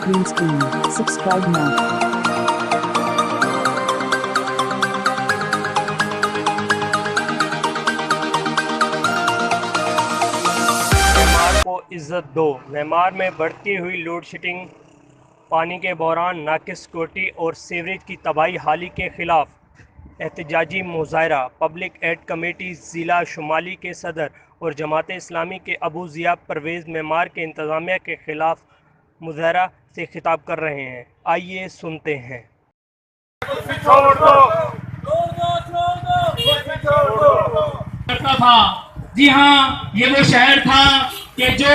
green screen. Subscribe now. Maymar को इज्जत दो। मेमार में बढ़ती हुई लोड शेडिंग, पानी के बहरान, नाकिस सिक्योरिटी और सीवरेज की तबाही हाली के खिलाफ एहतजाजी मुजाहरा। पब्लिक एड कमेटी ज़िला शुमाली के सदर और जमात इस्लामी के अबू ज़िया परवेज़ मेमार के इंतज़ामिया के खिलाफ मुजाहरा से खिताब कर रहे हैं। आइए सुनते हैं। करता था। जी हाँ, ये वो शहर था कि जो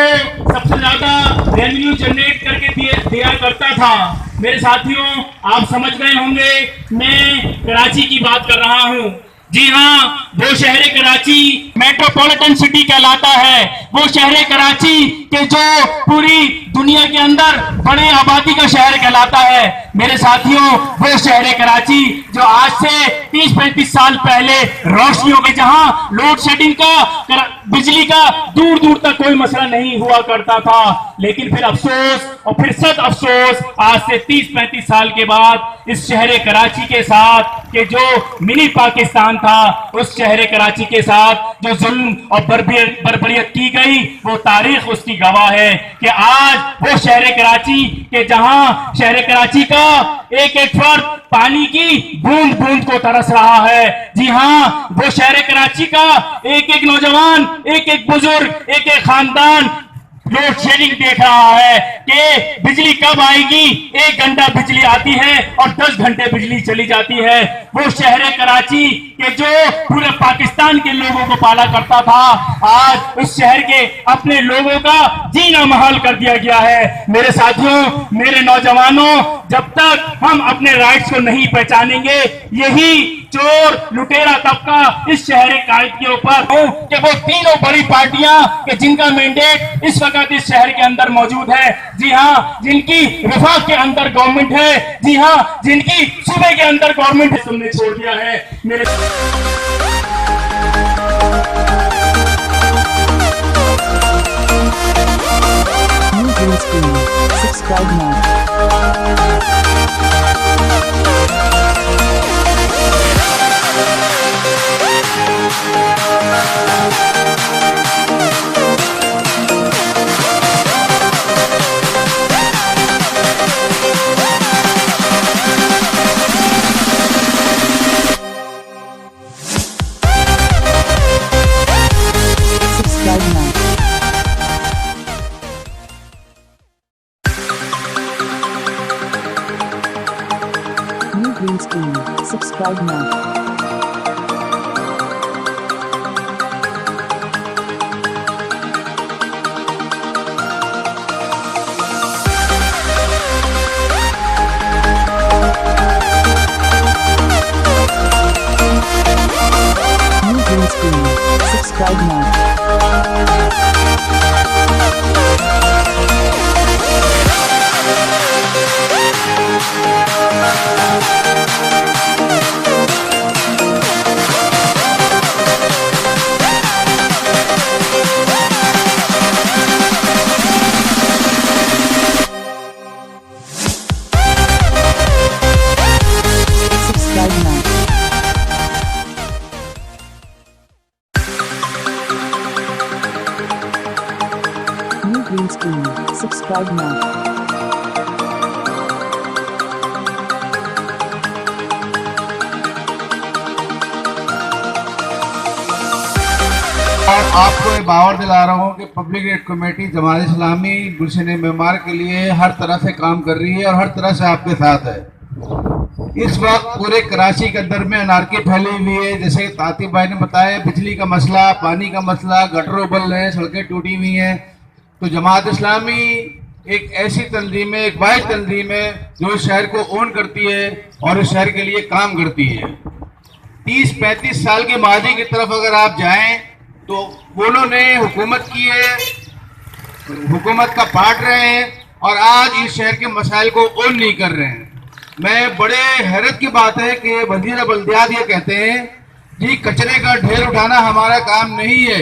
सबसे ज्यादा रेवेन्यू जनरेट करके दिया करता था। मेरे साथियों, आप समझ गए होंगे मैं कराची की बात कर रहा हूँ। जी हाँ, वो शहर कराची मेट्रोपॉलिटन सिटी कहलाता है। वो शहर कराची के जो पूरी दुनिया के अंदर बड़े आबादी का शहर कहलाता है। मेरे साथियों, वो शहर कराची जो आज से 30-35 साल पहले रोशनियों में जहां लोड शेडिंग का, बिजली का दूर दूर तक कोई मसला नहीं हुआ करता था, लेकिन फिर अफसोस और फिर सद अफसोस आज से 30-35 साल के बाद इस शहर कराची के साथ के जो मिनी पाकिस्तान था, उस शहर कराची के साथ जो जुल्म और बर्बरियत की गई, वो तारीख उसकी गवाह है कि आज वो शहर कराची के जहां शहर कराची का एक एक फर्द पानी की बूंद बूंद को तरस रहा है। जी हाँ, वो शहर कराची का एक एक नौजवान, एक एक बुजुर्ग, एक एक खानदान लोड शेडिंग देख रहा है कि बिजली कब आएगी। 1 घंटा बिजली आती है और 10 घंटे बिजली चली जाती है। वो शहर कराची के जो पूरे पाकिस्तान के लोगों को पाला करता था, आज उस शहर के अपने लोगों का जीना महल कर दिया गया है। मेरे साथियों, मेरे नौजवानों, जब तक हम अपने राइट्स को नहीं पहचानेंगे, यही चोर लुटेरा तबका इस शहर कायद के ऊपर कि वो तीनों बड़ी पार्टियां कि जिनका मैंडेट इस वक्त इस शहर के अंदर मौजूद है। जी हाँ, जिनकी विभाग के अंदर गवर्नमेंट है। जी हाँ, जिनकी सूबे के अंदर गवर्नमेंट है, तुमने छोड़ दिया है। मेरे New green screen. Subscribe now. Subscribe now. New green screen. Subscribe now. New green screen. Subscribe now. Subscribe now. New green screen. Subscribe now. और आपको ये बावर दिला रहा हूँ कि public add committee Jamaat Islami गुलशन मेमार के लिए हर तरह से काम कर रही है और हर तरह से आपके साथ है। इस वक्त पूरे कराची के अंदर में अनारकी फैली हुई है। जैसे ताती भाई ने बताया, बिजली का मसला, पानी का मसला, गटर उबल रहे हैं, सड़कें टूटी हुई हैं। तो जमात इस्लामी एक ऐसी तंजीम है, एक वाहिद तंजीम है जो इस शहर को ओन करती है और इस शहर के लिए काम करती है। 30-35 साल की माजी की तरफ अगर आप जाएं तो उन्होंने हुकूमत की है, हुकूमत का पार्ट रहे हैं और आज इस शहर के मसाइल को ओन नहीं कर रहे हैं। मैं बड़े हैरत की बात है कि वजीर बल्दियात ये कहते हैं जी कचरे का ढेर उठाना हमारा काम नहीं है।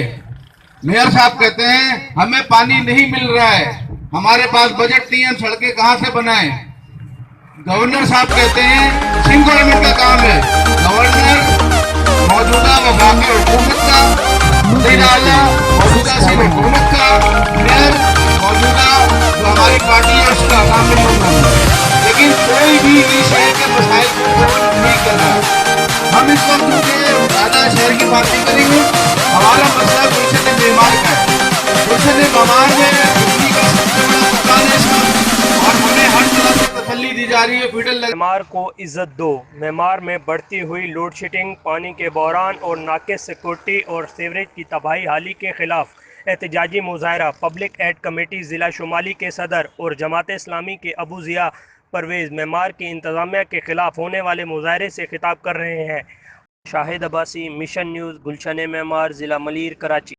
मेयर साहब कहते हैं हमें पानी नहीं मिल रहा है। हमारे पास बजट नहीं है, हम सड़कें कहाँ से बनाएं? गवर्नर साहब कहते हैं सिंह गवर्नमेंट का काम है। गवर्नर मौजूदा वफाकी हुकूमत का, वज़ीर आला मौजूदा सिंह हुकूमत का, मेयर मौजूदा जो हमारी पार्टी है उसका काम नहीं, लेकिन कोई भी इस शहर के मसाइल को सोल्व नहीं कर रहा। हम इस वक्त उनके आधा शहर की बात नहीं करेंगे। हमारा मसला गुलशन मेमार का है। गुलशन मेमार में बिजली का सबसे बड़ा मकान है इसका, और हमें हर तरह से तसल्ली दी जा रही है। फीडर मेमार को इज्जत दो। मेमार में बढ़ती हुई लोड शेडिंग, पानी के बहरान और नाकिस सिक्योरिटी और सीवरेज की तबाही हाली के खिलाफ एहतजाजी मुजाहरा। पब्लिक एड कमेटी ज़िला शुमाली के सदर और जमात इस्लामी के अबू ज़िया परवेज़ मेमार की इंतज़ामिया के खिलाफ होने वाले मुजाहरे से खिताब कर रहे हैं। शाहिद अब्बासी, मिशन न्यूज़, गुलशन मेमार, ज़िला मलीर, कराची।